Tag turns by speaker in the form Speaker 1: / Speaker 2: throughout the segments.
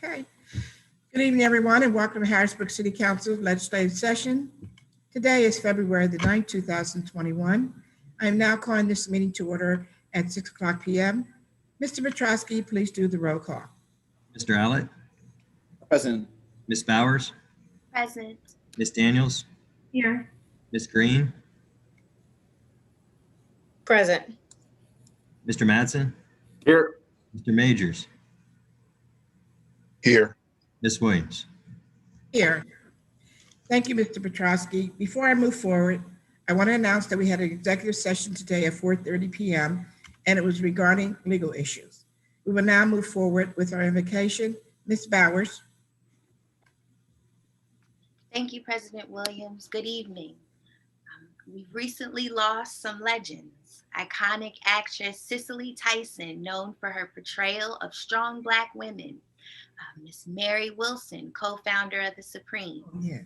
Speaker 1: Okay. Good evening, everyone, and welcome to Harrisburg City Council Legislative Session. Today is February the 9th, 2021. I am now calling this meeting to order at 6 o'clock p.m. Mr. Petrosky, please do the roll call.
Speaker 2: Mr. Allett?
Speaker 3: Present.
Speaker 2: Ms. Bowers?
Speaker 4: Present.
Speaker 2: Ms. Daniels?
Speaker 4: Here.
Speaker 2: Ms. Green?
Speaker 4: Present.
Speaker 2: Mr. Mattson?
Speaker 3: Here.
Speaker 2: Mr. Majors?
Speaker 3: Here.
Speaker 2: Ms. Williams?
Speaker 1: Here. Thank you, Mr. Petrosky. Before I move forward, I want to announce that we had an executive session today at 4:30 p.m., and it was regarding legal issues. We will now move forward with our invocation. Ms. Bowers.
Speaker 4: Thank you, President Williams. Good evening. We've recently lost some legends. Iconic actress Cicely Tyson, known for her portrayal of strong Black women. Miss Mary Wilson, co-founder of the Supreme.
Speaker 1: Yeah.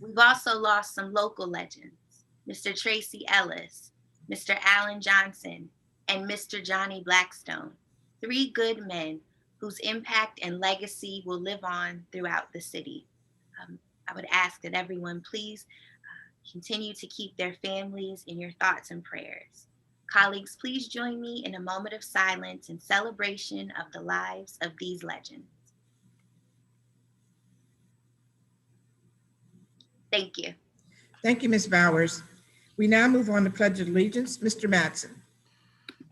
Speaker 4: We've also lost some local legends. Mr. Tracy Ellis, Mr. Alan Johnson, and Mr. Johnny Blackstone. 3 good men whose impact and legacy will live on throughout the city. I would ask that everyone please continue to keep their families in your thoughts and prayers. Colleagues, please join me in a moment of silence in celebration of the lives of these legends. Thank you.
Speaker 1: Thank you, Ms. Bowers. We now move on to Pledge of Allegiance. Mr. Mattson.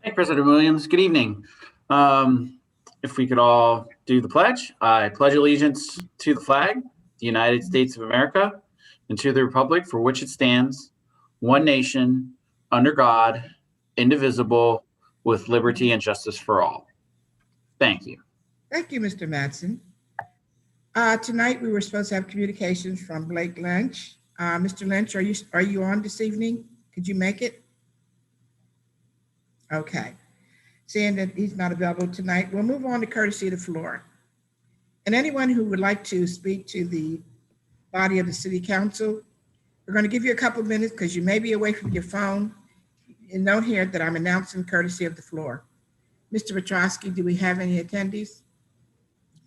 Speaker 5: Hey, President Williams. Good evening. If we could all do the pledge. I pledge allegiance to the flag, the United States of America, and to the republic for which it stands, one nation, under God, indivisible, with liberty and justice for all. Thank you.
Speaker 1: Thank you, Mr. Mattson. Tonight, we were supposed to have communications from Blake Lynch. Mr. Lynch, are you on this evening? Could you make it? Okay. Seeing that he's not available tonight, we'll move on to courtesy of the floor. And anyone who would like to speak to the body of the City Council, we're going to give you a couple of minutes because you may be away from your phone. And note here that I'm announcing courtesy of the floor. Mr. Petrosky, do we have any attendees?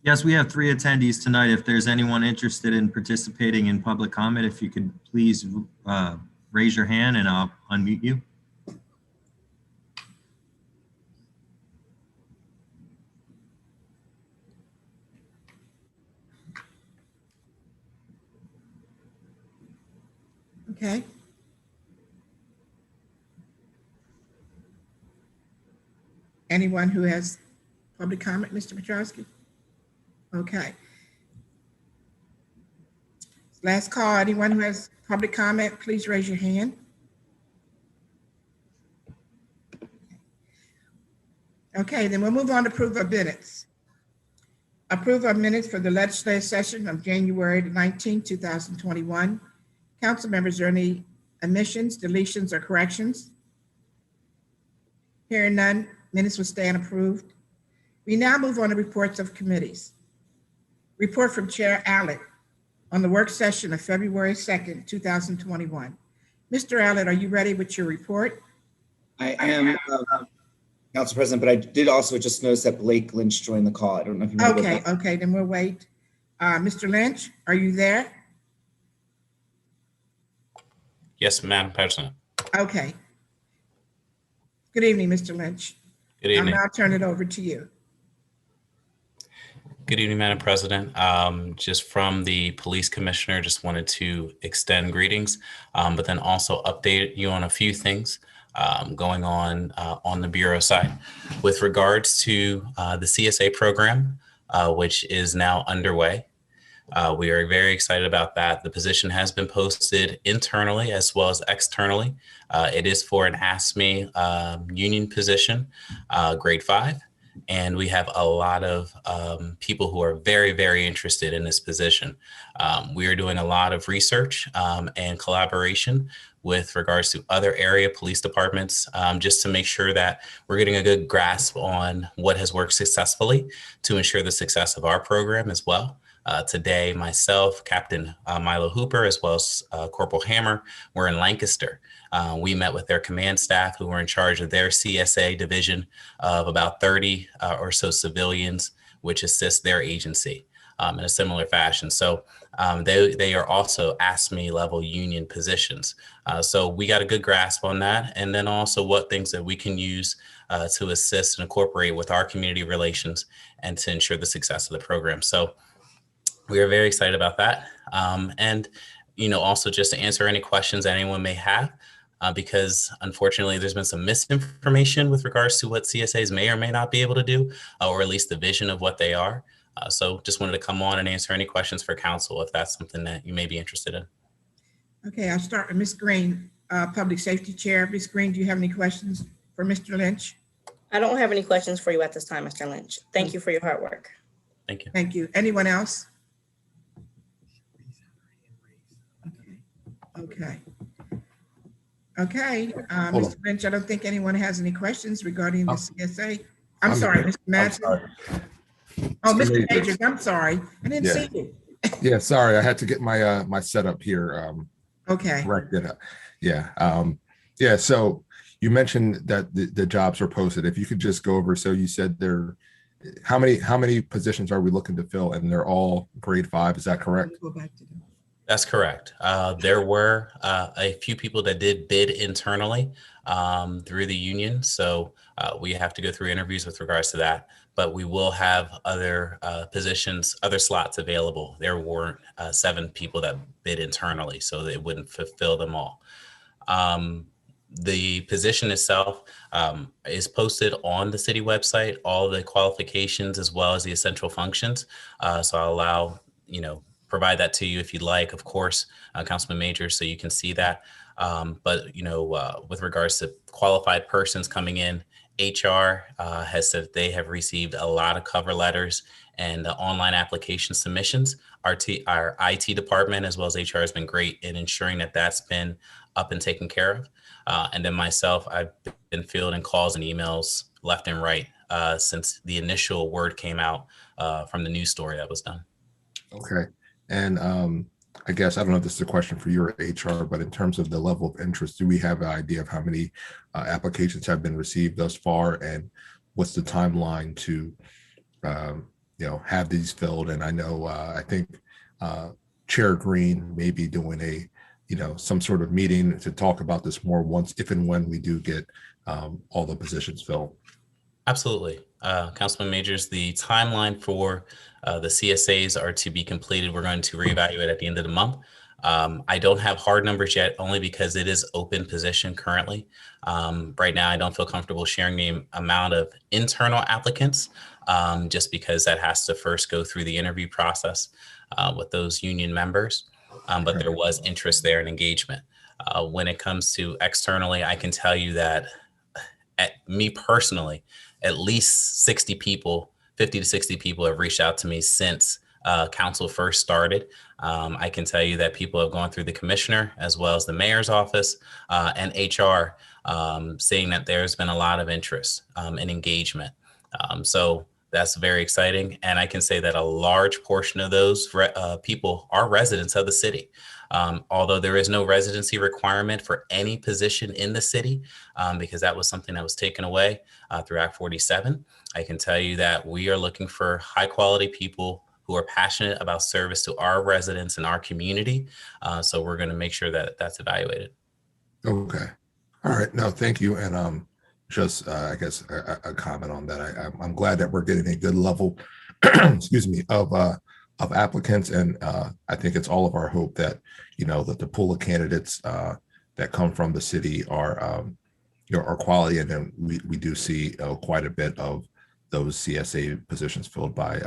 Speaker 2: Yes, we have 3 attendees tonight. If there's anyone interested in participating in public comment, if you could please raise your hand and I'll unmute you.
Speaker 1: Okay. Anyone who has public comment, Mr. Petrosky? Okay. Last call. Anyone who has public comment, please raise your hand. Okay, then we'll move on to approve of minutes. Approve of minutes for the legislative session of January the 19th, 2021. Council members, are there any omissions, deletions, or corrections? Hearing none, minutes will stand approved. We now move on to reports of committees. Report from Chair Allett on the work session of February 2nd, 2021. Mr. Allett, are you ready with your report?
Speaker 3: I am, Council President, but I did also just notice that Blake Lynch joined the call. I don't know if you know.
Speaker 1: Okay, then we'll wait. Mr. Lynch, are you there?
Speaker 6: Yes, Madam President.
Speaker 1: Okay. Good evening, Mr. Lynch.
Speaker 6: Good evening.
Speaker 1: I'll now turn it over to you.
Speaker 6: Good evening, Madam President. Just from the police commissioner, just wanted to extend greetings, but then also update you on a few things going on the Bureau side. With regards to the CSA program, which is now underway, we are very excited about that. The position has been posted internally as well as externally. It is for an ASME union position, grade 5. And we have a lot of people who are very, very interested in this position. We are doing a lot of research and collaboration with regards to other area police departments, just to make sure that we're getting a good grasp on what has worked successfully to ensure the success of our program as well. Today, myself, Captain Milo Hooper, as well as Corporal Hammer, were in Lancaster. We met with their command staff who were in charge of their CSA division of about 30 or so civilians, which assist their agency. in a similar fashion. So they are also ASME level union positions. So we got a good grasp on that. And then also what things that we can use to assist and incorporate with our community relations and to ensure the success of the program. So we are very excited about that. And, also just to answer any questions that anyone may have, because unfortunately there's been some misinformation with regards to what CSAs may or may not be able to do, or at least the vision of what they are. So just wanted to come on and answer any questions for council if that's something that you may be interested in.
Speaker 1: Okay, I'll start with Ms. Green, Public Safety Chair. Ms. Green, do you have any questions for Mr. Lynch?
Speaker 7: I don't have any questions for you at this time, Mr. Lynch. Thank you for your hard work.
Speaker 6: Thank you.
Speaker 1: Thank you. Anyone else? Okay. Mr. Lynch, I don't think anyone has any questions regarding the CSA. I'm sorry, Mr. Madsen. Oh, Mr. Majors, I'm sorry. I didn't see you.
Speaker 8: Yeah, sorry. I had to get my my setup here
Speaker 1: Okay.
Speaker 8: corrected. Yeah. So you mentioned that the jobs are posted. If you could just go over. So you said how many positions are we looking to fill, and they're all grade 5? Is that correct?
Speaker 1: Go back to them.
Speaker 6: That's correct. There were a few people that did bid internally through the union. So we have to go through interviews with regards to that. But we will have other positions, other slots available. There weren't 7 people that bid internally, so they wouldn't fulfill them all. The position itself is posted on the city website, all the qualifications as well as the essential functions. So I'll allow, provide that to you if you'd like, of course, Councilman Majors, so you can see that. But with regards to qualified persons coming in, HR has said they have received a lot of cover letters and online application submissions. Our IT department as well as HR has been great in ensuring that that's been up and taken care of. And then myself, I've been fielding calls and emails left and right since the initial word came out from the news story that was done.
Speaker 8: Okay. And I guess, I don't know if this is a question for your HR, but in terms of the level of interest, do we have an idea of how many applications have been received thus far, and what's the timeline to, have these filled? And I know, I think Chair Green may be doing some sort of meeting to talk about this more once, if and when we do get all the positions filled.
Speaker 6: Absolutely. Councilman Majors, the timeline for the CSAs are to be completed. We're going to reevaluate at the end of the month. I don't have hard numbers yet, only because it is open position currently. Right now, I don't feel comfortable sharing the amount of internal applicants, just because that has to first go through the interview process with those union members. But there was interest there and engagement. When it comes to externally, I can tell you that me personally, at least 60 people, 50 to 60 people have reached out to me since council first started. I can tell you that people have gone through the commissioner as well as the mayor's office and HR, saying that there's been a lot of interest and engagement. So that's very exciting. And I can say that a large portion of those people are residents of the city. Although there is no residency requirement for any position in the city, because that was something that was taken away through Act 47. I can tell you that we are looking for high quality people who are passionate about service to our residents and our community. So we're going to make sure that that's evaluated.
Speaker 8: Okay. All right. No, thank you. And just, I guess, a comment on that. I'm glad that we're getting a good level, excuse me, of applicants. And I think it's all of our hope that, that the pool of candidates that come from the city are quality. And then we do see quite a bit of those CSA positions filled by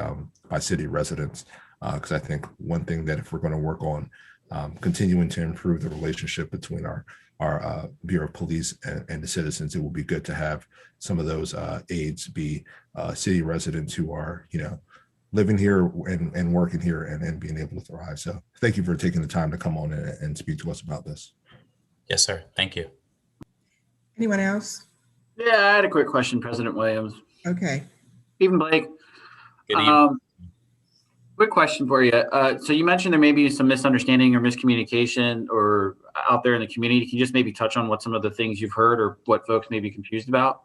Speaker 8: city residents. Because I think one thing that if we're going to work on continuing to improve the relationship between our Bureau of Police and the citizens, it will be good to have some of those aides be city residents who are, living here and working here and being able to thrive. So thank you for taking the time to come on and speak to us about this.
Speaker 6: Yes, sir. Thank you.
Speaker 1: Anyone else?
Speaker 5: Yeah, I had a quick question, President Williams.
Speaker 1: Okay.
Speaker 5: Even Blake.
Speaker 6: Good evening.
Speaker 5: Quick question for you. So you mentioned there may be some misunderstanding or miscommunication or out there in the community. Can you just maybe touch on what some of the things you've heard or what folks may be confused about?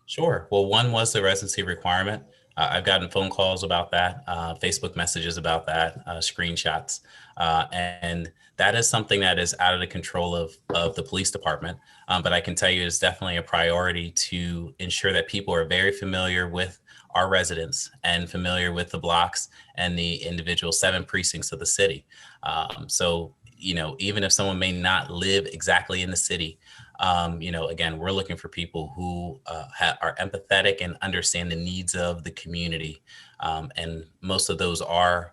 Speaker 6: Sure. Well, one was the residency requirement. I've gotten phone calls about that, Facebook messages about that, screenshots, and that is something that is out of the control of the police department. But I can tell you it's definitely a priority to ensure that people are very familiar with our residents and familiar with the blocks and the individual 7 precincts of the city. So, even if someone may not live exactly in the city, again, we're looking for people who are empathetic and understand the needs of the community. And most of those are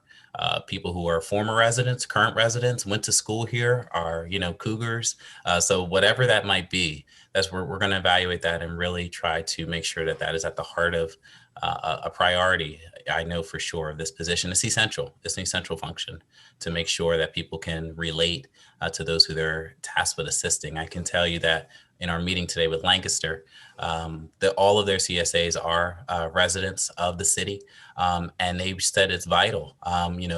Speaker 6: people who are former residents, current residents, went to school here, are, Cougars. So whatever that might be, that's where we're going to evaluate that and really try to make sure that that is at the heart of a priority. I know for sure of this position. It's essential. It's an essential function to make sure that people can relate to those who they're tasked with assisting. I can tell you that in our meeting today with Lancaster, that all of their CSAs are residents of the city, and they said it's vital.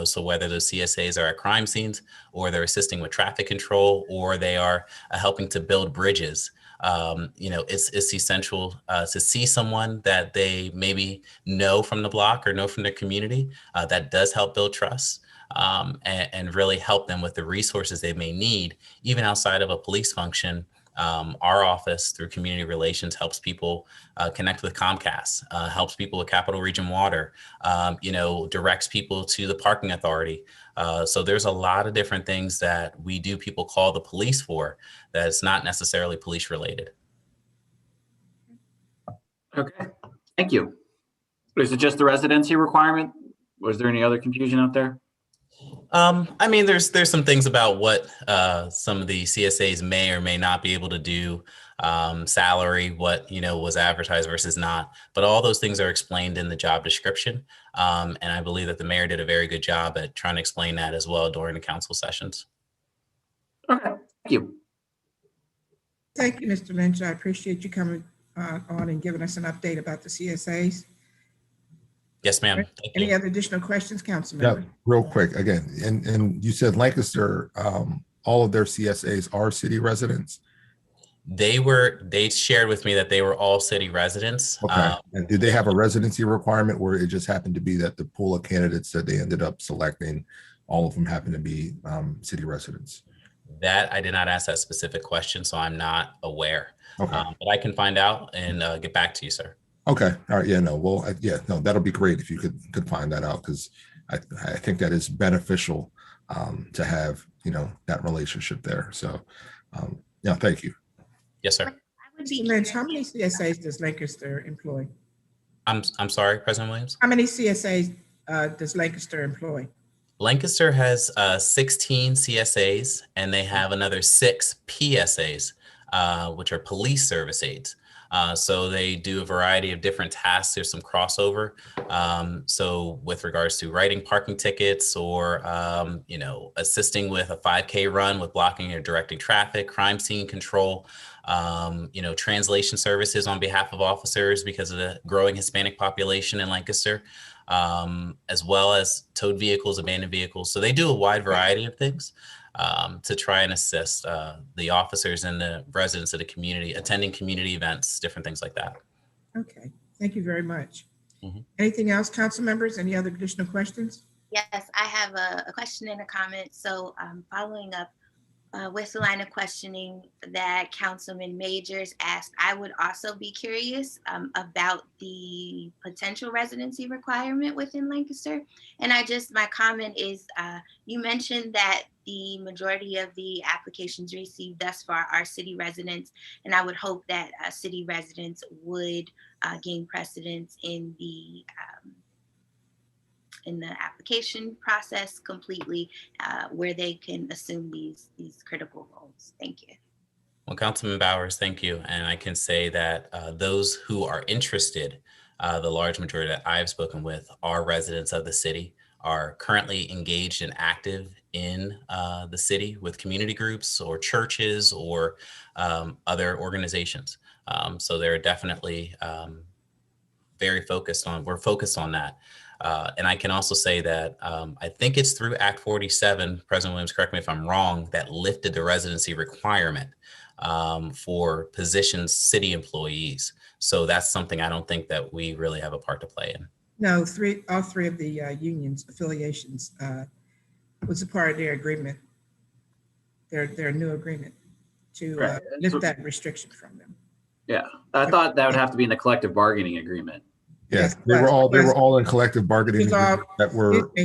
Speaker 6: So whether those CSAs are at crime scenes, or they're assisting with traffic control, or they are helping to build bridges, it's essential to see someone that they maybe know from the block or know from their community. That does help build trust. And really help them with the resources they may need, even outside of a police function. Our office, through community relations, helps people connect with Comcast, helps people with Capital Region Water, directs people to the parking authority. So there's a lot of different things that we do, people call the police for, that's not necessarily police related.
Speaker 5: Okay, thank you. Is it just the residency requirement? Was there any other confusion out there?
Speaker 6: There's some things about what some of the CSAs may or may not be able to do, salary, what was advertised versus not, but all those things are explained in the job description. And I believe that the mayor did a very good job at trying to explain that as well during the council sessions.
Speaker 5: Okay, thank you.
Speaker 1: Thank you, Mr. Lynch. I appreciate you coming on and giving us an update about the CSAs.
Speaker 6: Yes, ma'am. Thank
Speaker 1: Any
Speaker 6: you.
Speaker 1: other additional questions, council
Speaker 8: Yeah,
Speaker 1: member?
Speaker 8: real quick, again, and you said Lancaster, all of their CSAs are city residents?
Speaker 6: They shared with me that they were all city residents.
Speaker 8: Okay, and do they have a residency requirement where it just happened to be that the pool of candidates that they ended up selecting, all of them happened to be city residents?
Speaker 6: That I did not ask that specific question, so I'm not aware.
Speaker 8: Okay.
Speaker 6: But I can find out and get back to you, sir.
Speaker 8: Okay, all right, yeah, no, well, no, that'll be great if you could find that out, because I think that is beneficial to have, that relationship there. So, yeah, thank you.
Speaker 6: Yes, sir.
Speaker 4: I would be
Speaker 1: Mr. Lynch, how many CSAs does Lancaster employ?
Speaker 6: I'm sorry, President Williams.
Speaker 1: How many CSAs does Lancaster employ?
Speaker 6: Lancaster has 16 CSAs, and they have another 6 PSAs, which are police service aides. So they do a variety of different tasks. There's some crossover. So with regards to writing parking tickets, or, assisting with a 5K run with blocking or directing traffic, crime scene control, translation services on behalf of officers because of the growing Hispanic population in Lancaster, as well as towed vehicles, abandoned vehicles. So they do a wide variety of things to try and assist the officers and the residents of the community, attending community events, different things like that.
Speaker 1: Okay, thank you very much.
Speaker 6: Mhm.
Speaker 1: Anything else, council members? Any other additional questions?
Speaker 4: Yes, I have a question and a comment. So following up with the line of questioning that Councilman Majors asked, I would also be curious about the potential residency requirement within Lancaster. And my comment is, you mentioned that the majority of the applications received thus far are city residents, and I would hope that city residents would gain precedence in the application process completely, where they can assume these critical roles. Thank you.
Speaker 6: Well, Councilman Bowers, thank you. And I can say that those who are interested, the large majority that I've spoken with, are residents of the city, are currently engaged and active in the city with community groups or churches or other organizations. So they're definitely we're focused on that. And I can also say that I think it's through Act 47, President Williams, correct me if I'm wrong, that lifted the residency requirement for positions, city employees. So that's something I don't think that we really have a part to play in.
Speaker 1: No, all three of the unions affiliations was a part of their agreement, their new agreement to
Speaker 5: Right.
Speaker 1: lift that restriction from them.
Speaker 5: Yeah, I thought that would have to be in the collective bargaining agreement.
Speaker 8: Yes,
Speaker 1: Yes,
Speaker 8: they were all in collective bargaining
Speaker 1: It's all-
Speaker 8: agreements that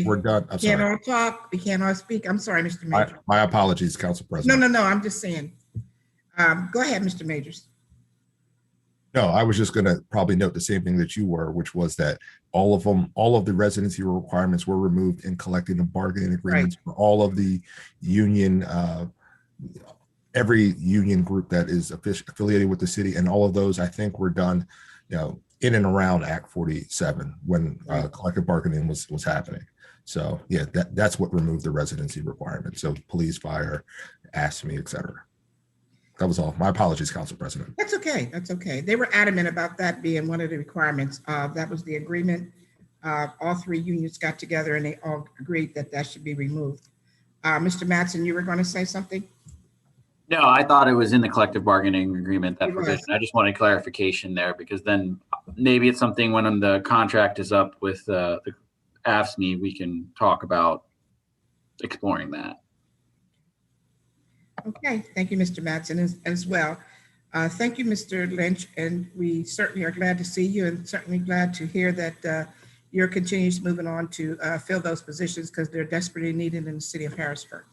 Speaker 8: were done. I'm
Speaker 1: We can't
Speaker 8: sorry.
Speaker 1: all talk. We can't all speak. I'm sorry, Mr. Major.
Speaker 8: My apologies, Council
Speaker 1: No,
Speaker 8: President.
Speaker 1: no, I'm just saying. Go ahead, Mr. Majors.
Speaker 8: No, I was just going to probably note the same thing that you were, which was that all of the residency requirements were removed in collective and bargaining agreements for all of the union, every union group that is affiliated with the city, and all of those I think were done, in and around Act 47 when collective bargaining was happening. So yeah, that's what removed the residency requirement. So police, fire, ASME, et cetera. That was all. My apologies, Council President.
Speaker 1: That's okay. That's okay. They were adamant about that being one of the requirements. That was the agreement. All three unions got together and they all agreed that that should be removed. Mr. Mattson, you were going to say something?
Speaker 5: No, I thought it was in the collective bargaining agreement, that
Speaker 1: It was.
Speaker 5: provision. I just wanted clarification there, because then maybe it's something when the contract is up with the AFSCME, we can talk about exploring that.
Speaker 1: Okay, thank you, Mr. Mattson, as well. Thank you, Mr. Lynch, and we certainly are glad to see you and certainly glad to hear that you're continues moving on to fill those positions because they're desperately needed in the city of Harrisburg.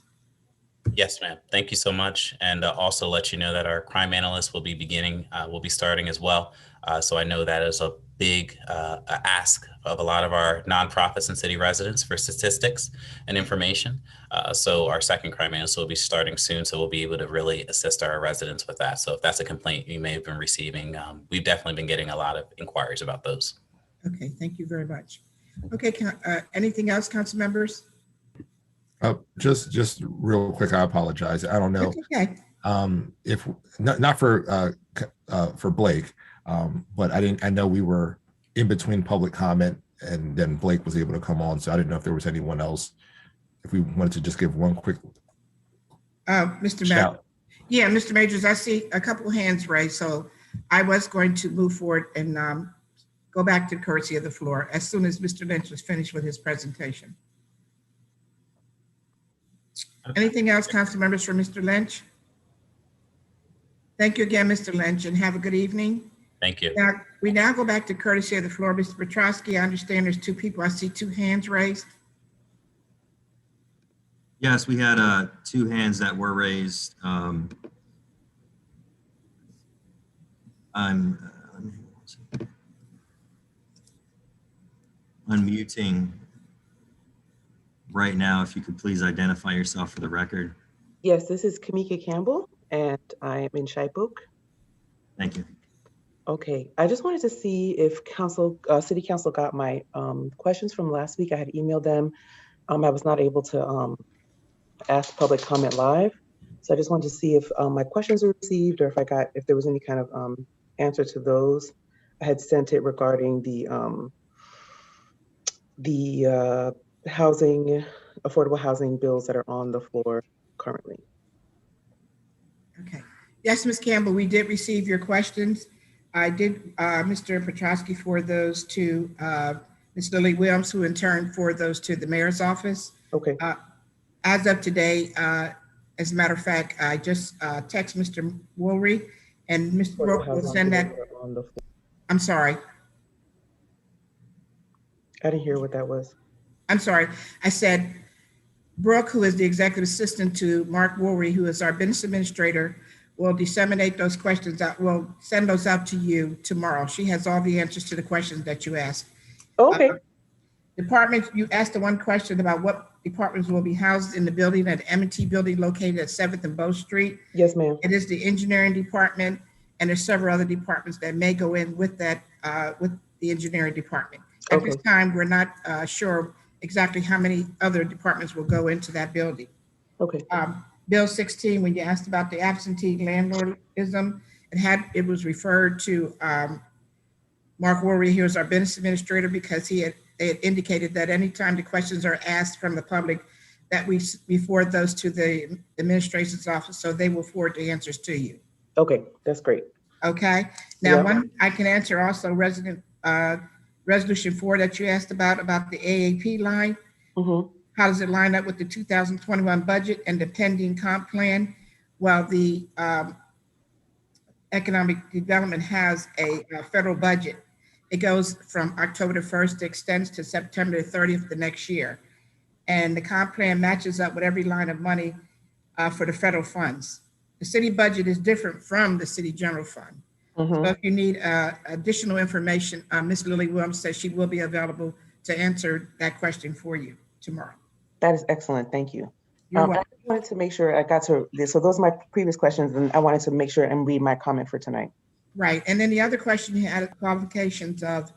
Speaker 6: Yes, ma'am. Thank you so much. And also let you know that our crime analyst will be starting as well. So I know that is a big ask of a lot of our nonprofits and city residents for statistics and information. So our second crime analyst will be starting soon. So we'll be able to really assist our residents with that. So if that's a complaint you may have been receiving, we've definitely been getting a lot of inquiries about those.
Speaker 1: Okay, thank you very much. Okay, anything else, council members?
Speaker 8: Just real quick, I apologize. I don't know
Speaker 1: Okay.
Speaker 8: if not for Blake, but I know we were in between public comment and then Blake was able to come on, so I didn't know if there was anyone else. If we wanted to just give one quick
Speaker 1: Mr. Majors. Yeah, Mr. Majors, I see a couple of hands raised, so I was going to move forward and go back to the courtesy of the floor as soon as Mr. Lynch was finished with his presentation. Anything else, council members, for Mr. Lynch? Thank you again, Mr. Lynch, and have a good evening.
Speaker 6: Thank you.
Speaker 1: Now, we now go back to courtesy of the floor. Mr. Petrosky, I understand there's two people. I see two hands raised.
Speaker 2: Yes, we had two hands that were raised. I'm unmuting right now. If you could please identify yourself for the record.
Speaker 9: Yes, this is Kamika Campbell, and I am in Shipook.
Speaker 2: Thank you.
Speaker 9: Okay, I just wanted to see if City Council got my questions from last week. I had emailed them. I was not able to ask public comment live, so I just wanted to see if my questions were received or if there was any kind of answer to those. I had sent it regarding the affordable housing bills that are on the floor currently.
Speaker 1: Okay. Yes, Ms. Campbell, we did receive your questions. I did, Mr. Petrosky, forward those to Ms. Lily Williams, who in turn forwarded those to the mayor's office.
Speaker 9: Okay.
Speaker 1: As of today, as a matter of fact, I just text Mr. Woolry and Mr. Brooke will send that.
Speaker 9: On the floor.
Speaker 1: I'm sorry.
Speaker 9: I didn't hear what that was.
Speaker 1: I'm sorry. I said Brooke, who is the executive assistant to Mark Woolry, who is our business administrator, will disseminate those questions out. We'll send those out to you tomorrow. She has all the answers to the questions that you asked.
Speaker 9: Okay.
Speaker 1: Departments, you asked the one question about what departments will be housed in the building at the M&T building located at 7th and Bow Street.
Speaker 9: Yes, ma'am.
Speaker 1: It is the engineering department, and there's several other departments that may go in with that, with the engineering department. At this time, we're not sure exactly how many other departments will go into that building.
Speaker 9: Okay.
Speaker 1: Bill 16, when you asked about the absentee landlordism, it was referred to Mark Worry, he was our business administrator, because they had indicated that anytime the questions are asked from the public, that we forward those to the administration's office, so they will forward the answers to you.
Speaker 9: Okay, that's great.
Speaker 1: Okay. Now,
Speaker 9: Yeah.
Speaker 1: one I can answer also, Resolution 4 that you asked about the AAP line.
Speaker 9: Mhm.
Speaker 1: How does it line up with the 2021 budget and the pending comp plan? Well, the economic development has a federal budget. It goes from October the 1st, extends to September the 30th the next year. And the comp plan matches up with every line of money for the federal funds. The city budget is different from the city general fund.
Speaker 9: Mhm.
Speaker 1: So if you need additional information, Ms. Lily Williams says she will be available to answer that question for you tomorrow.
Speaker 9: That is excellent. Thank you.
Speaker 1: You're
Speaker 9: I
Speaker 1: welcome.
Speaker 9: wanted to make sure I got to this. So those are my previous questions, and I wanted to make sure and read my comment for tonight.
Speaker 1: Right. And then the other question you had, qualifications of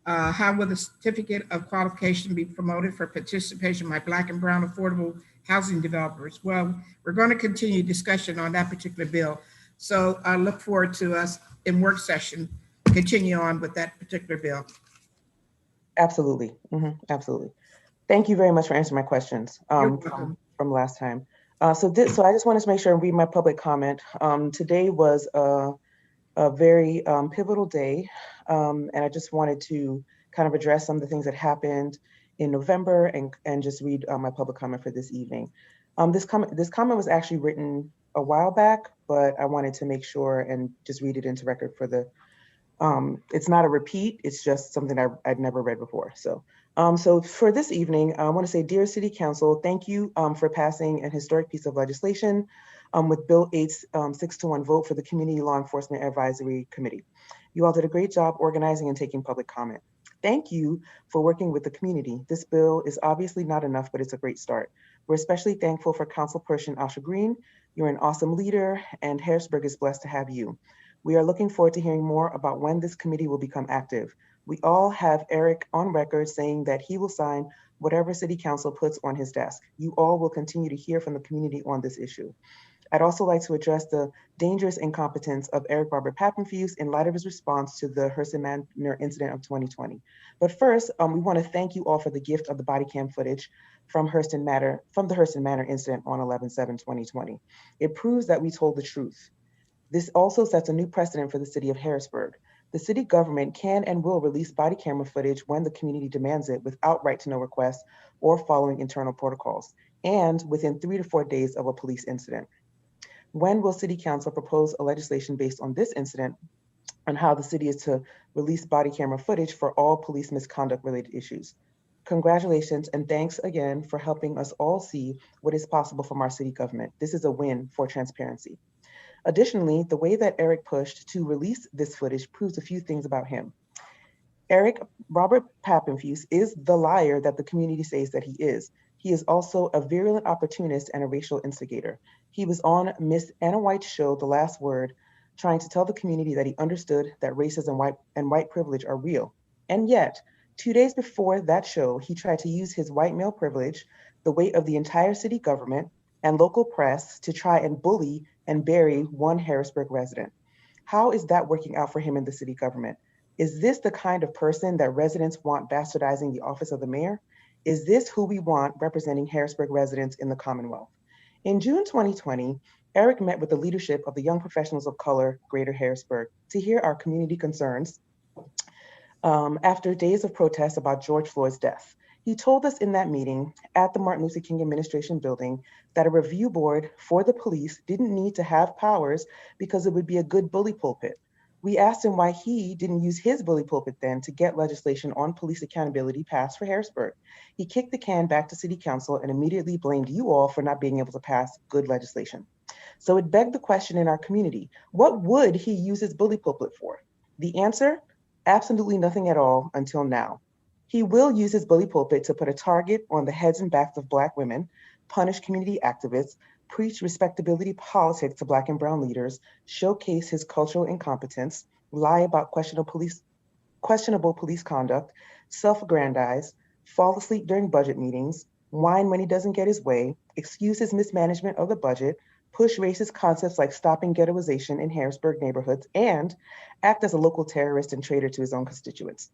Speaker 1: how will the certificate of qualification be promoted for participation by Black and Brown affordable housing developers? Well, we're going to continue discussion on that particular bill. So I look forward to us in work session, continue on with that particular bill.
Speaker 9: Absolutely. Absolutely. Thank you very much for answering my questions
Speaker 1: You're welcome.
Speaker 9: from last time. So I just wanted to make sure and read my public comment. Today was a very pivotal day, and I just wanted to kind of address some of the things that happened in November and just read my public comment for this evening. This comment was actually written a while back, but I wanted to make sure and just read it into record for the. It's not a repeat. It's just something I'd never read before. So for this evening, I want to say, dear City Council, thank you for passing an historic piece of legislation with Bill 8's 6-1 vote for the Community Law Enforcement Advisory Committee. You all did a great job organizing and taking public comment. Thank you for working with the community. This bill is obviously not enough, but it's a great start. We're especially thankful for Councilperson Asha Green. You're an awesome leader, and Harrisburg is blessed to have you. We are looking forward to hearing more about when this committee will become active. We all have Eric on record saying that he will sign whatever City Council puts on his desk. You all will continue to hear from the community on this issue. I'd also like to address the dangerous incompetence of Eric Robert Pappenfuse in light of his response to the Hurston Manor incident of 2020. But first, we want to thank you all for the gift of the body cam footage from the Hurston Manor incident on 11/7/2020. It proves that we told the truth. This also sets a new precedent for the city of Harrisburg. The city government can and will release body camera footage when the community demands it without right to know request or following internal protocols, and within 3 to 4 days of a police incident. When will City Council propose a legislation based on this incident on how the city is to release body camera footage for all police misconduct related issues? Congratulations and thanks again for helping us all see what is possible from our city government. This is a win for transparency. Additionally, the way that Eric pushed to release this footage proves a few things about him. Eric Robert Pappenfuse is the liar that the community says that he is. He is also a virulent opportunist and a racial instigator. He was on Miss Anna White's show, The Last Word, trying to tell the community that he understood that racism and white privilege are real. And yet, 2 days before that show, he tried to use his white male privilege, the weight of the entire city government, and local press to try and bully and bury one Harrisburg resident. How is that working out for him in the city government? Is this the kind of person that residents want bastardizing the office of the mayor? Is this who we want representing Harrisburg residents in the Commonwealth? In June 2020, Eric met with the leadership of the Young Professionals of Color, Greater Harrisburg, to hear our community concerns after days of protests about George Floyd's death. He told us in that meeting at the Martin Luther King Administration building that a review board for the police didn't need to have powers because it would be a good bully pulpit. We asked him why he didn't use his bully pulpit then to get legislation on police accountability passed for Harrisburg. He kicked the can back to City Council and immediately blamed you all for not being able to pass good legislation. So it begged the question in our community, what would he use his bully pulpit for? The answer, absolutely nothing at all until now. He will use his bully pulpit to put a target on the heads and backs of Black women, punish community activists, preach respectability politics to Black and brown leaders, showcase his cultural incompetence, lie about questionable police conduct, self-aggrandize, fall asleep during budget meetings, whine when he doesn't get his way, excuse his mismanagement of the budget, push racist concepts like stopping ghettoization in Harrisburg neighborhoods, and act as a local terrorist and traitor to his own constituents.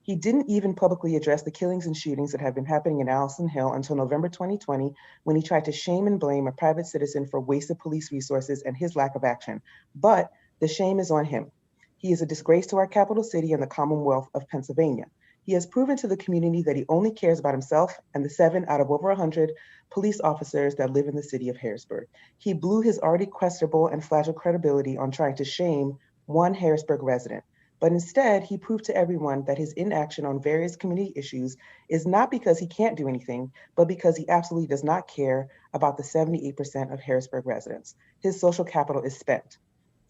Speaker 9: He didn't even publicly address the killings and shootings that have been happening in Allison Hill until November 2020, when he tried to shame and blame a private citizen for wasted police resources and his lack of action. But the shame is on him. He is a disgrace to our capital city and the Commonwealth of Pennsylvania. He has proven to the community that he only cares about himself and the 7 out of over 100 police officers that live in the city of Harrisburg. He blew his already questionable and fragile credibility on trying to shame one Harrisburg resident. But instead, he proved to everyone that his inaction on various community issues is not because he can't do anything, but because he absolutely does not care about the 78% of Harrisburg residents. His social capital is spent.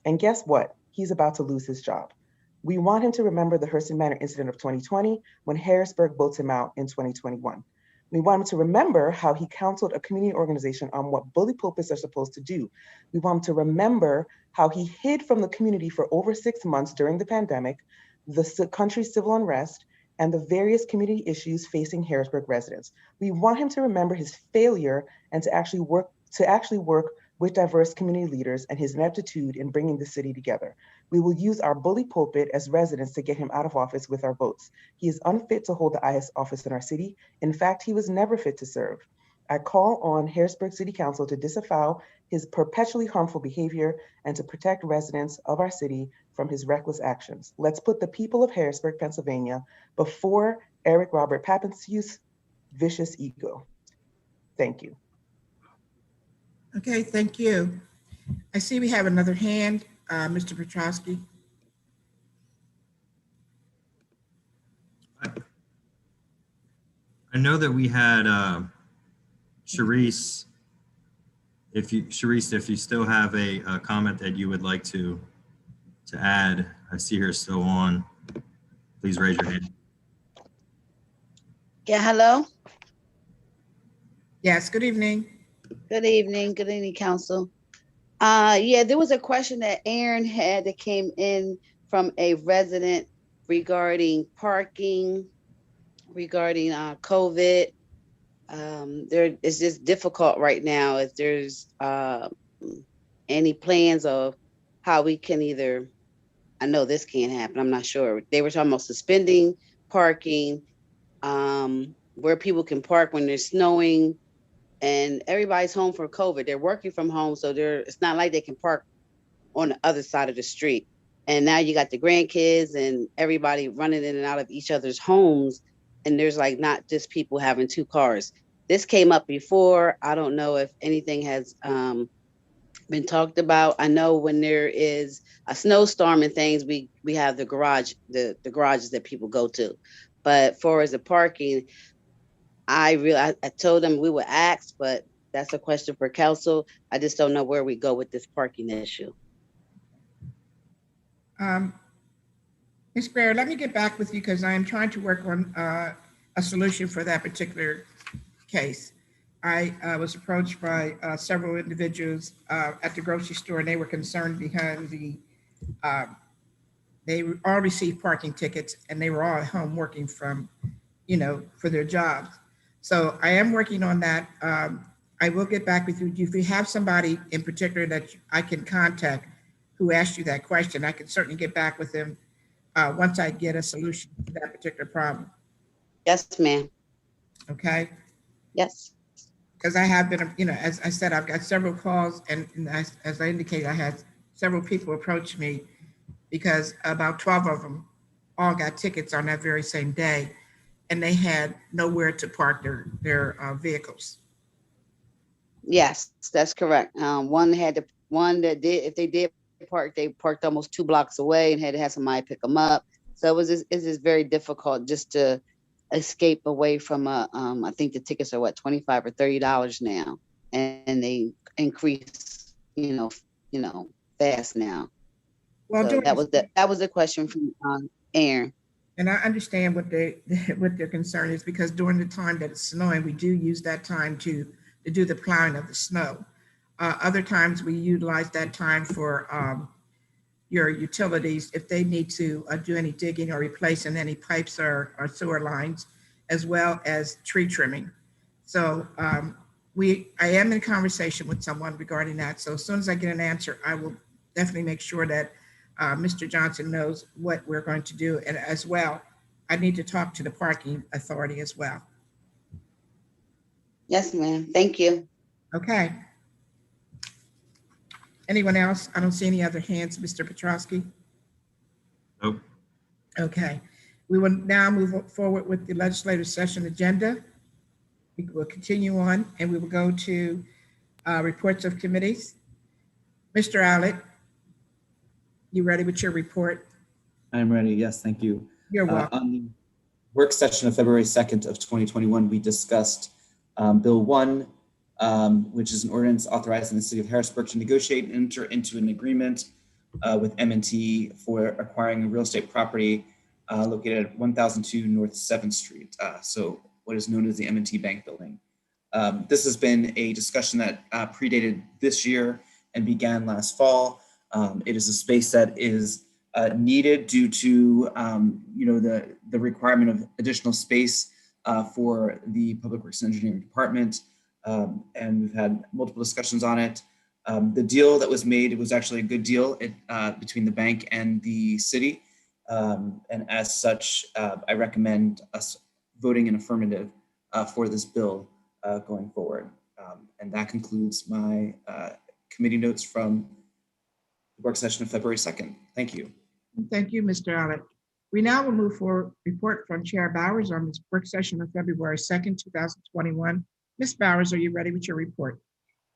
Speaker 9: And guess what? He's about to lose his job. We want him to remember the Hurston Manor incident of 2020 when Harrisburg votes him out in 2021. We want him to remember how he counseled a community organization on what bully pulpits are supposed to do. We want him to remember how he hid from the community for over 6 months during the pandemic, the country's civil unrest, and the various community issues facing Harrisburg residents. We want him to remember his failure and to actually work with diverse community leaders and his ineptitude in bringing the city together. We will use our bully pulpit as residents to get him out of office with our votes. He is unfit to hold the highest office in our city. In fact, he was never fit to serve. I call on Harrisburg City Council to disavow his perpetually harmful behavior and to protect residents of our city from his reckless actions. Let's put the people of Harrisburg, Pennsylvania, before Eric Robert Papensius' vicious ego. Thank you.
Speaker 1: Okay, thank you. I see we have another hand, Mr. Petrosky.
Speaker 2: I know that we had Sharice. If you still have a comment that you would like to add, I see her still on. Please raise your hand.
Speaker 10: Yeah, hello.
Speaker 1: Yes, good evening.
Speaker 10: Good evening, council. Yeah, there was a question that Aaron had that came in from a resident regarding parking, regarding COVID. It's just difficult right now. If there's any plans of how we can either, I know this can't happen, I'm not sure. They were talking about suspending parking, where people can park when there's snowing, and everybody's home for COVID. They're working from home, so it's not like they can park on the other side of the street. And now you got the grandkids and everybody running in and out of each other's homes, and there's like not just people having 2 cars. This came up before. I don't know if anything has been talked about. I know when there is a snowstorm and things, we have the garage, the garages that people go to. But for as the parking, I told them we would ask, but that's a question for council. I just don't know where we go with this parking issue.
Speaker 1: Ms. Bear, let me get back with you because I am trying to work on a solution for that particular case. I was approached by several individuals at the grocery store, and they were concerned because they all received parking tickets and they were all at home working from, for their jobs. So I am working on that. I will get back with you. If you have somebody in particular that I can contact who asked you that question, I can certainly get back with them once I get a solution to that particular problem.
Speaker 10: Yes, ma'am.
Speaker 1: Okay.
Speaker 10: Yes.
Speaker 1: Because I have been, as I said, I've got several calls, and as I indicated, I had several people approach me because about 12 of them all got tickets on that very same day, and they had nowhere to park their vehicles.
Speaker 10: Yes, that's correct. One that did, if they did park, they parked almost 2 blocks away and had to have somebody pick them up. So it's just very difficult just to escape away from I think the tickets are what, $25 or $30 now, and they increase, fast now.
Speaker 1: Well,
Speaker 10: so that was a question from Aaron.
Speaker 1: And I understand what their concern is, because during the time that it's snowing, we do use that time to do the plowing of the snow. Other times we utilize that time for your utilities if they need to do any digging or replacing any pipes or sewer lines, as well as tree trimming. So I am in conversation with someone regarding that. So as soon as I get an answer, I will definitely make sure that Mr. Johnson knows what we're going to do. And as well, I need to talk to the parking authority as well.
Speaker 10: Yes, ma'am. Thank you.
Speaker 1: Okay. Anyone else? I don't see any other hands, Mr. Petrosky.
Speaker 2: Nope.
Speaker 1: Okay. We will now move forward with the legislative session agenda. We will continue on and we will go to reports of committees. Mr. Allett, you ready with your report?
Speaker 3: I'm ready. Yes, thank you.
Speaker 1: You're welcome.
Speaker 3: On the work session of February 2nd of 2021, we discussed Bill 1, which is an ordinance authorizing the city of Harrisburg to negotiate and enter into an agreement with M&T for acquiring a real estate property located at 1002 North 7th Street, so what is known as the M&T Bank Building. This has been a discussion that predated this year and began last fall. It is a space that is needed due to the requirement of additional space for the Public Works and Engineering Department, and we've had multiple discussions on it. The deal that was made, it was actually a good deal between the bank and the city, and as such, I recommend us voting in affirmative for this bill going forward. And that concludes my committee notes from the work session of February 2nd. Thank you.
Speaker 1: Thank you, Mr. Allett. We now will move for report from Chair Bowers on this work session of February 2nd, 2021. Ms. Bowers, are you ready with your report?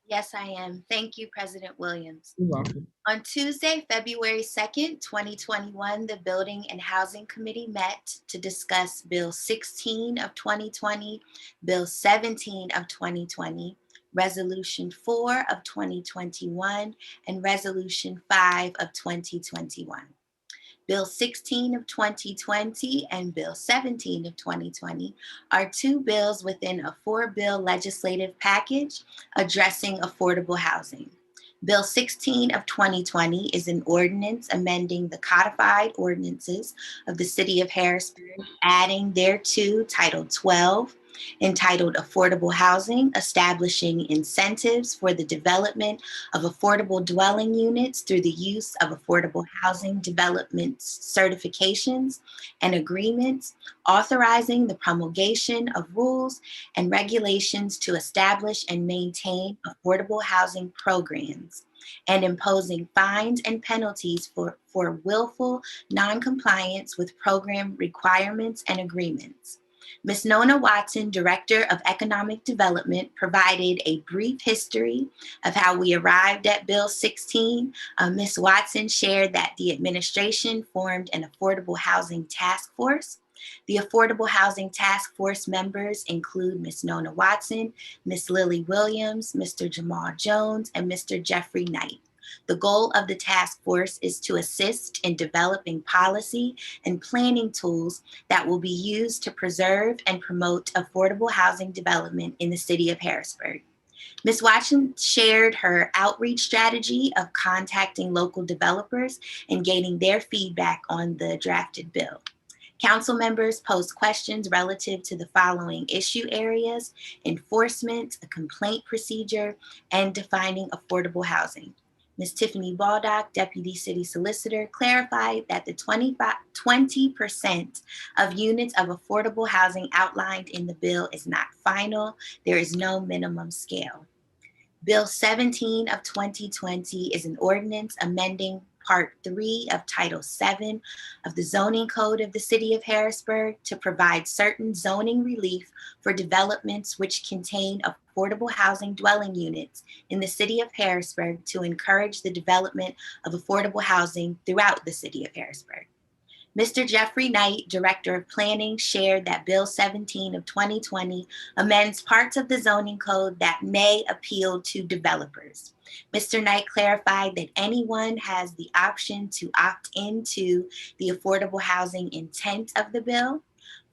Speaker 4: Yes, I am. Thank you, President Williams.
Speaker 1: You're welcome.
Speaker 4: On Tuesday, February 2nd, 2021, the Building and Housing Committee met to discuss Bill 16 of 2020, Bill 17 of 2020, Resolution 4 of 2021, and Resolution 5 of 2021. Bill 16 of 2020 and Bill 17 of 2020 are two bills within a four-bill legislative package addressing affordable housing. Bill 16 of 2020 is an ordinance amending the codified ordinances of the City of Harrisburg, adding thereto Title 12, entitled Affordable Housing, establishing incentives for the development of affordable dwelling units through the use of affordable housing development certifications and agreements, authorizing the promulgation of rules and regulations to establish and maintain affordable housing programs, and imposing fines and penalties for willful noncompliance with program requirements and agreements. Ms. Nona Watson, Director of Economic Development, provided a brief history of how we arrived at Bill 16. Ms. Watson shared that the administration formed an affordable housing task force. The Affordable Housing Task Force members include Ms. Nona Watson, Ms. Lily Williams, Mr. Jamal Jones, and Mr. Jeffrey Knight. The goal of the task force is to assist in developing policy and planning tools that will be used to preserve and promote affordable housing development in the city of Harrisburg. Ms. Watson shared her outreach strategy of contacting local developers and gaining their feedback on the drafted bill. Council members posed questions relative to the following issue areas: enforcement, a complaint procedure, and defining affordable housing. Ms. Tiffany Baldock, Deputy City Solicitor, clarified that the 20% of units of affordable housing outlined in the bill is not final. There is no minimum scale. Bill 17 of 2020 is an ordinance amending Part 3 of Title 7 of the Zoning Code of the City of Harrisburg to provide certain zoning relief for developments which contain affordable housing dwelling units in the City of Harrisburg to encourage the development of affordable housing throughout the City of Harrisburg. Mr. Jeffrey Knight, Director of Planning, shared that Bill 17 of 2020 amends parts of the zoning code that may appeal to developers. Mr. Knight clarified that anyone has the option to opt into the affordable housing intent of the bill.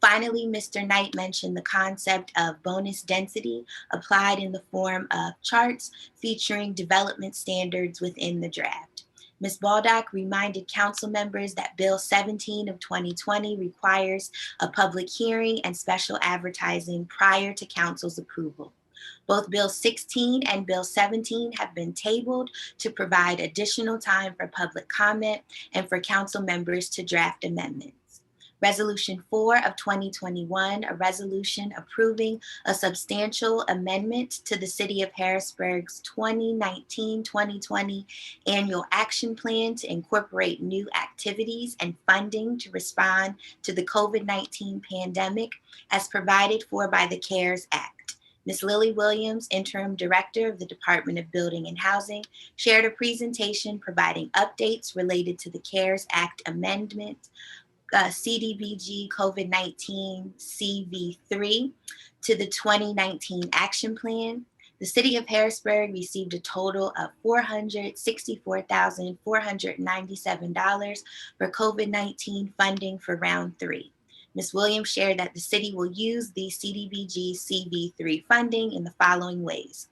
Speaker 4: Finally, Mr. Knight mentioned the concept of bonus density applied in the form of charts featuring development standards within the draft. Ms. Baldock reminded council members that Bill 17 of 2020 requires a public hearing and special advertising prior to council's approval. Both Bill 16 and Bill 17 have been tabled to provide additional time for public comment and for council members to draft amendments. Resolution 4 of 2021, a resolution approving a substantial amendment to the City of Harrisburg's 2019-2020 Annual Action Plan to incorporate new activities and funding to respond to the COVID-19 pandemic as provided for by the CARES Act. Ms. Lily Williams, Interim Director of the Department of Building and Housing, shared a presentation providing updates related to the CARES Act amendment, CDBG COVID-19 CV3 to the 2019 Action Plan. The City of Harrisburg received a total of $464,497 for COVID-19 funding for round 3. Ms. Williams shared that the city will use the CDBG CV3 funding in the following ways.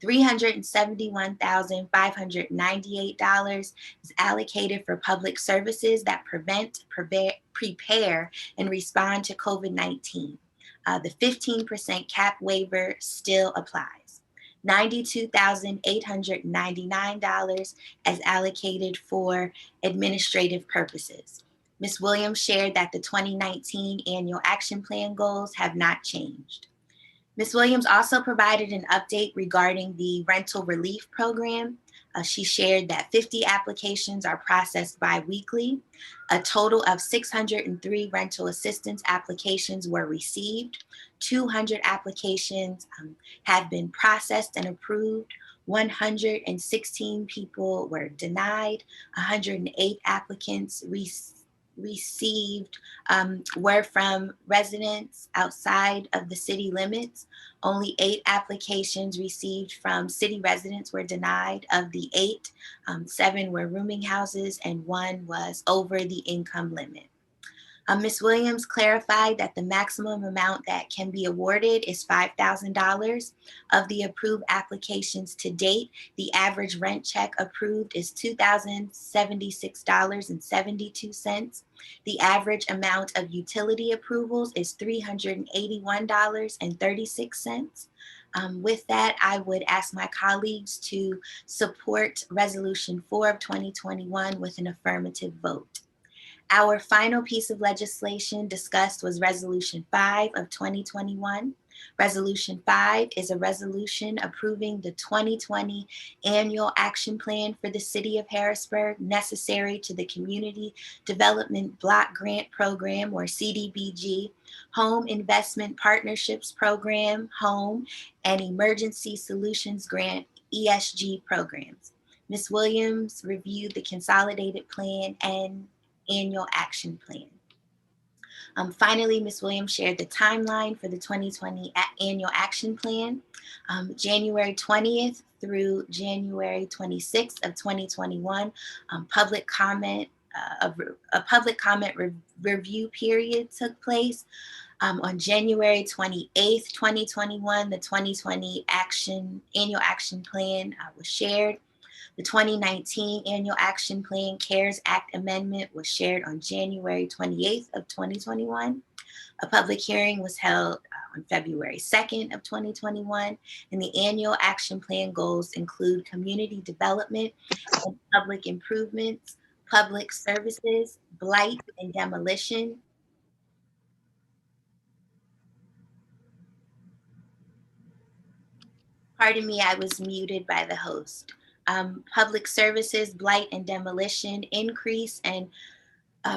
Speaker 4: $371,598 is allocated for public services that prevent, prepare, and respond to COVID-19. The 15% cap waiver still applies. $92,899 is allocated for administrative purposes. Ms. Williams shared that the 2019 Annual Action Plan goals have not changed. Ms. Williams also provided an update regarding the rental relief program. She shared that 50 applications are processed bi-weekly. A total of 603 rental assistance applications were received. 200 applications have been processed and approved. 116 people were denied. 108 applicants received were from residents outside of the city limits. Only 8 applications received from city residents were denied. Of the 8, 7 were rooming houses and 1 was over the income limit. Ms. Williams clarified that the maximum amount that can be awarded is $5,000. Of the approved applications to date, the average rent check approved is $2,076.72. The average amount of utility approvals is $381.36. With that, I would ask my colleagues to support Resolution 4 of 2021 with an affirmative vote. Our final piece of legislation discussed was Resolution 5 of 2021. Resolution 5 is a resolution approving the 2020 Annual Action Plan for the City of Harrisburg necessary to the Community Development Block Grant Program, or CDBG, Home Investment Partnerships Program, HOME, and Emergency Solutions Grant, ESG programs. Ms. Williams reviewed the consolidated plan and Annual Action Plan. Finally, Ms. Williams shared the timeline for the 2020 Annual Action Plan. January 20th through January 26th of 2021, a public comment review period took place. On January 28th, 2021, the 2020 Annual Action Plan was shared. The 2019 Annual Action Plan CARES Act Amendment was shared on January 28th of 2021. A public hearing was held on February 2nd of 2021, and the Annual Action Plan goals include community development and public improvements, public services, blight and demolition. Pardon me, I was muted by the host. Public services, blight and demolition, increase and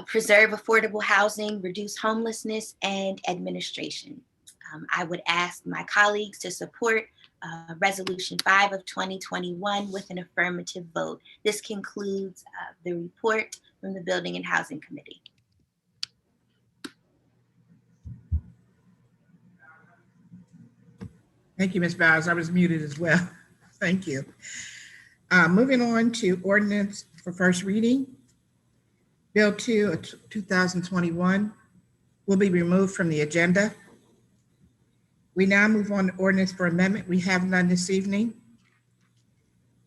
Speaker 4: preserve affordable housing, reduce homelessness, and administration. I would ask my colleagues to support Resolution 5 of 2021 with an affirmative vote. This concludes the report from the Building and Housing Committee.
Speaker 1: Thank you, Ms. Bowers. I was muted as well. Thank you. Moving on to ordinance for first reading. Bill 2 of 2021 will be removed from the agenda. We now move on to ordinance for amendment. We have none this evening.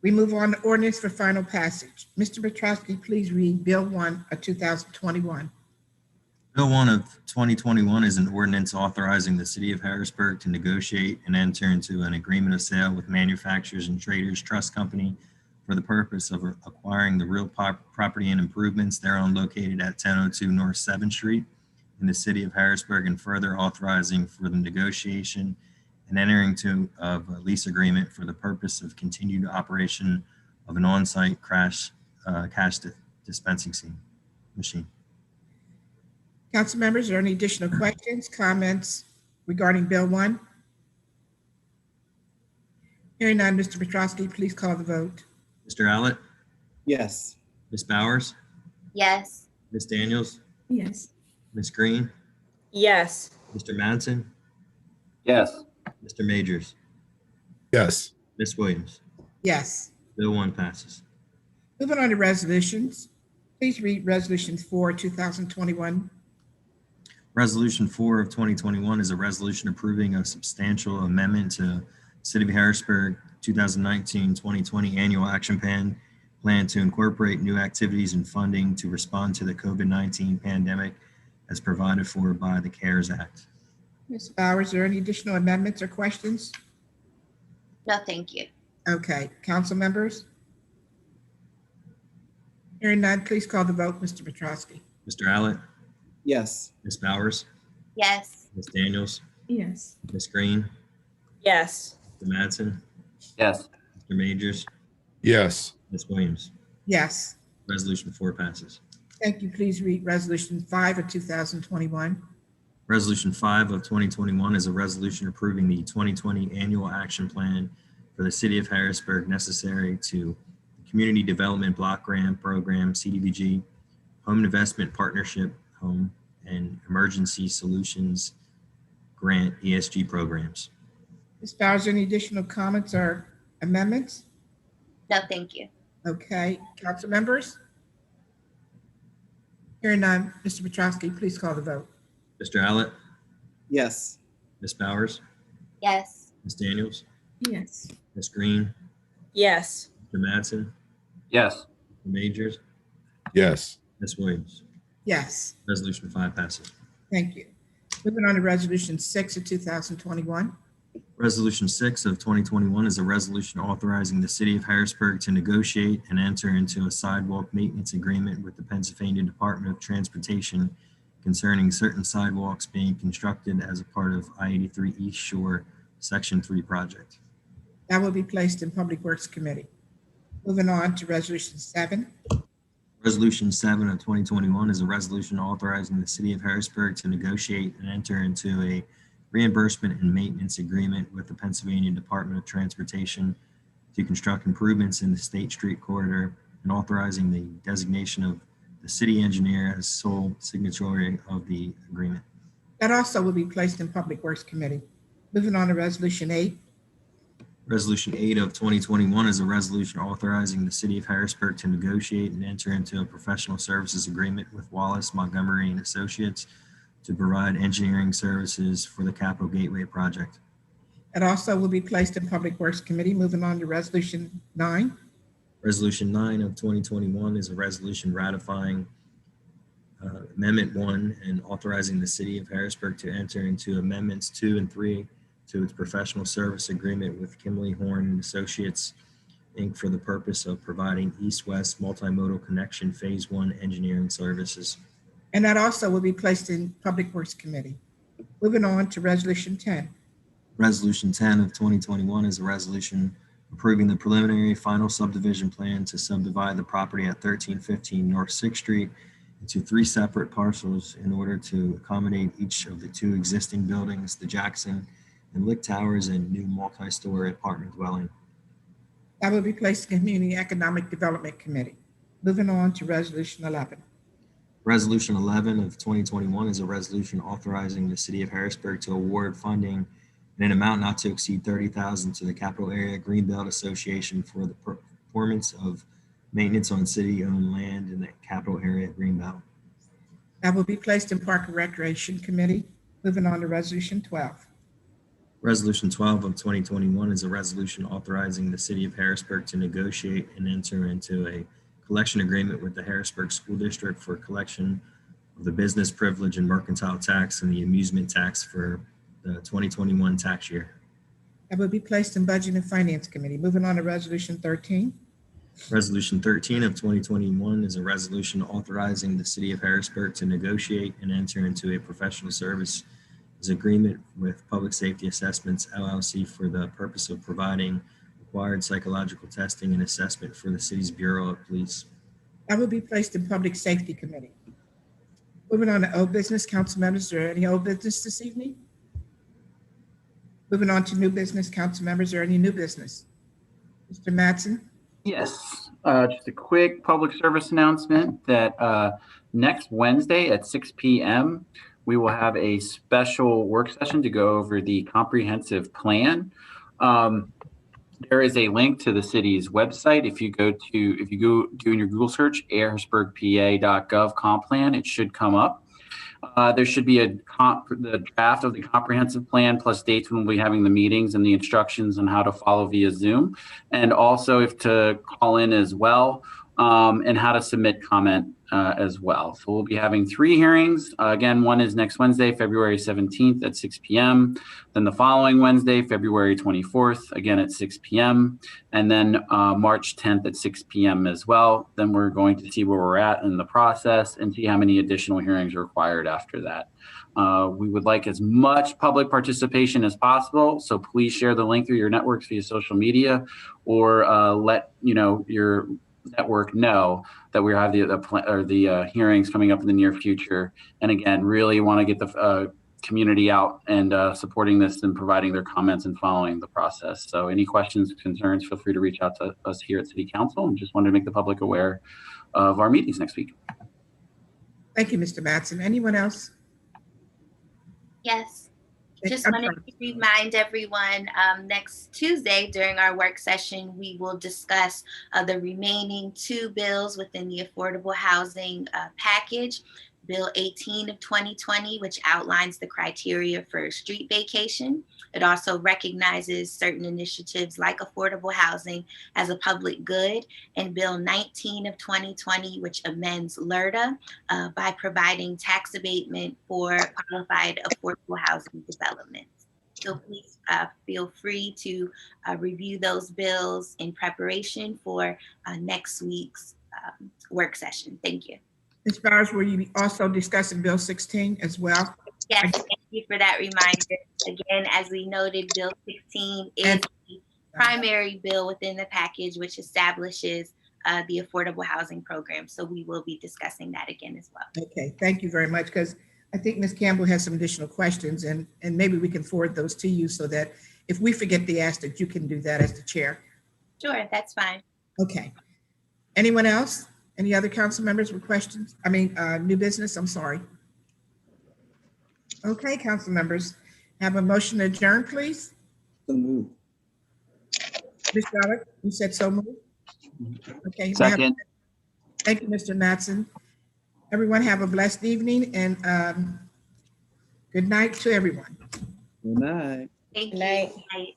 Speaker 1: We move on to ordinance for final passage. Mr. Petrosky, please read Bill 1 of 2021.
Speaker 2: Bill 1 of 2021 is an ordinance authorizing the City of Harrisburg to negotiate and enter into an agreement of sale with Manufacturers and Traders Trust Company for the purpose of acquiring the real property and improvements thereon located at 1002 North 7th Street. in the city of Harrisburg and further authorizing for the negotiation and entering into of a lease agreement for the purpose of continued operation of an on-site cash dispensing machine.
Speaker 1: Council members, are there any additional questions, comments regarding Bill 1? Hearing none, Mr. Petrosky, please call the vote.
Speaker 2: Mr. Allett,
Speaker 3: Yes.
Speaker 2: Ms. Bowers,
Speaker 4: Yes.
Speaker 2: Ms. Daniels,
Speaker 1: Yes.
Speaker 2: Ms. Green,
Speaker 7: Yes.
Speaker 2: Mr. Madsen,
Speaker 5: Yes.
Speaker 2: Mr. Majors,
Speaker 8: Yes.
Speaker 2: Ms. Williams.
Speaker 1: Yes.
Speaker 2: Bill 1 passes.
Speaker 1: Moving on to resolutions. Please read Resolution 4, 2021.
Speaker 2: Resolution 4 of 2021 is a resolution approving a substantial amendment to City of Harrisburg 2019-2020 Annual Action Plan to incorporate new activities and funding to respond to the COVID-19 pandemic as provided for by the CARES Act.
Speaker 1: Ms. Bowers, are there any additional amendments or questions?
Speaker 4: No, thank you.
Speaker 1: Okay, council members? Hearing none, please call the vote, Mr. Petrosky.
Speaker 2: Mr. Allett,
Speaker 3: Yes.
Speaker 2: Ms. Bowers,
Speaker 4: Yes.
Speaker 2: Ms. Daniels,
Speaker 1: Yes.
Speaker 2: Ms. Green,
Speaker 7: Yes.
Speaker 2: Mr. Madsen,
Speaker 5: Yes.
Speaker 2: Mr. Majors,
Speaker 8: Yes.
Speaker 2: Ms. Williams.
Speaker 1: Yes.
Speaker 2: Resolution 4 passes.
Speaker 1: Thank you. Please read Resolution 5 of 2021.
Speaker 2: Resolution 5 of 2021 is a resolution approving the 2020 Annual Action Plan for the City of Harrisburg necessary to the Community Development Block Grant Program, CDBG, Home Investment Partnership, Home, and Emergency Solutions Grant, ESG programs.
Speaker 1: Ms. Bowers, any additional comments or amendments?
Speaker 4: No, thank you.
Speaker 1: Okay, council members? Hearing none, Mr. Petrosky, please call the vote.
Speaker 2: Mr. Allett,
Speaker 3: Yes.
Speaker 2: Ms. Bowers,
Speaker 4: Yes.
Speaker 2: Ms. Daniels,
Speaker 1: Yes.
Speaker 2: Ms. Green,
Speaker 7: Yes.
Speaker 2: Mr. Madsen,
Speaker 5: Yes.
Speaker 2: Mr. Majors,
Speaker 8: Yes.
Speaker 2: Ms. Williams.
Speaker 1: Yes.
Speaker 2: Resolution 5 passes.
Speaker 1: Thank you. Moving on to Resolution 6 of 2021.
Speaker 2: Resolution 6 of 2021 is a resolution authorizing the City of Harrisburg to negotiate and enter into a sidewalk maintenance agreement with the Pennsylvania Department of Transportation concerning certain sidewalks being constructed as a part of I-83 East Shore Section 3 project.
Speaker 1: That will be placed in Public Works Committee. Moving on to Resolution 7.
Speaker 2: Resolution 7 of 2021 is a resolution authorizing the City of Harrisburg to negotiate and enter into a reimbursement and maintenance agreement with the Pennsylvania Department of Transportation to construct improvements in the State Street corridor and authorizing the designation of the city engineer as sole signatory of the agreement.
Speaker 1: That also will be placed in Public Works Committee. Moving on to Resolution 8.
Speaker 2: Resolution 8 of 2021 is a resolution authorizing the City of Harrisburg to negotiate and enter into a professional services agreement with Wallace, Montgomery and Associates to provide engineering services for the Capital Gateway project.
Speaker 1: That also will be placed in Public Works Committee. Moving on to Resolution 9.
Speaker 2: Resolution 9 of 2021 is a resolution ratifying Amendment 1 and authorizing the City of Harrisburg to enter into Amendments 2 and 3 to its professional service agreement with Kimley Horn and Associates, Inc. for the purpose of providing East-West Multimodal Connection Phase 1 engineering services.
Speaker 1: And that also will be placed in Public Works Committee. Moving on to Resolution 10.
Speaker 2: Resolution 10 of 2021 is a resolution approving the preliminary final subdivision plan to subdivide the property at 1315 North 6th Street into 3 separate parcels in order to accommodate each of the 2 existing buildings, the Jackson and Lick Towers and new multi-story apartment dwelling.
Speaker 1: That will be placed in Community Economic Development Committee. Moving on to Resolution 11.
Speaker 2: Resolution 11 of 2021 is a resolution authorizing the City of Harrisburg to award funding in an amount not to exceed $30,000 to the Capital Area Greenbelt Association for the performance of maintenance on city-owned land in the Capital Area Greenbelt.
Speaker 1: That will be placed in Park and Recreation Committee. Moving on to Resolution 12.
Speaker 2: Resolution 12 of 2021 is a resolution authorizing the City of Harrisburg to negotiate and enter into a collection agreement with the Harrisburg School District for collection of the business privilege and mercantile tax and the amusement tax for the 2021 tax year.
Speaker 1: That will be placed in Budget and Finance Committee. Moving on to Resolution 13.
Speaker 2: Resolution 13 of 2021 is a resolution authorizing the city of Harrisburg to negotiate and enter into a professional services agreement with Public Safety Assessments LLC for the purpose of providing required psychological testing and assessment for the city's Bureau of Police.
Speaker 1: That will be placed in Public Safety Committee. Moving on to old business, council members, is there any old business this evening? Moving on to new business, council members, is there any new business? Mr. Mattson?
Speaker 5: Yes, just a quick public service announcement that next Wednesday at 6 p.m., we will have a special work session to go over the comprehensive plan. There is a link to the city's website. If you go doing your Google search, harrisburgpa.gov comp plan, it should come up. There should be the draft of the comprehensive plan plus dates when we'll be having the meetings and the instructions on how to follow via Zoom, and also if to call in as well, and how to submit comment as well. So we'll be having 3 hearings. Again, one is next Wednesday, February 17th at 6 p.m. Then the following Wednesday, February 24th, again at 6 p.m. And then March 10th at 6 p.m. as well. Then we're going to see where we're at in the process and see how many additional hearings are required after that. We would like as much public participation as possible. So please share the link through your networks via social media, or let your network know that we have the hearings coming up in the near future. And again, really want to get the community out and supporting this and providing their comments and following the process. So any questions, concerns, feel free to reach out to us here at City Council, and just wanted to make the public aware of our meetings next week.
Speaker 1: Thank you, Mr. Mattson. Anyone else?
Speaker 4: Yes. Just wanted to remind everyone, next Tuesday during our work session, we will discuss the remaining 2 bills within the affordable housing package. Bill 18 of 2020, which outlines the criteria for street vacation. It also recognizes certain initiatives like affordable housing as a public good, and Bill 19 of 2020, which amends LRTA by providing tax abatement for qualified affordable housing developments. So please feel free to review those bills in preparation for next week's work session. Thank you.
Speaker 1: Ms. Bowers, were you also discussing Bill 16 as well?
Speaker 4: Yes, thank you for that reminder. Again, as we noted, Bill 16 is the primary bill within the package, which establishes the affordable housing program. So we will be discussing that again as well.
Speaker 1: Okay, thank you very much, because I think Ms. Campbell has some additional questions, and maybe we can forward those to you so that if we forget to ask that, you can do that as the chair.
Speaker 4: Sure, that's fine.
Speaker 1: Okay. Anyone else? Any other council members with questions? New business, I'm sorry. Okay, council members, have a motion to adjourn, please.
Speaker 3: So moved.
Speaker 1: Ms. Ballard, you said so moved? Okay.
Speaker 5: Second.
Speaker 1: Thank you, Mr. Mattson. Everyone have a blessed evening, and good night to everyone.
Speaker 3: Good night.
Speaker 4: Thank you.
Speaker 7: Night.
Speaker 4: Night.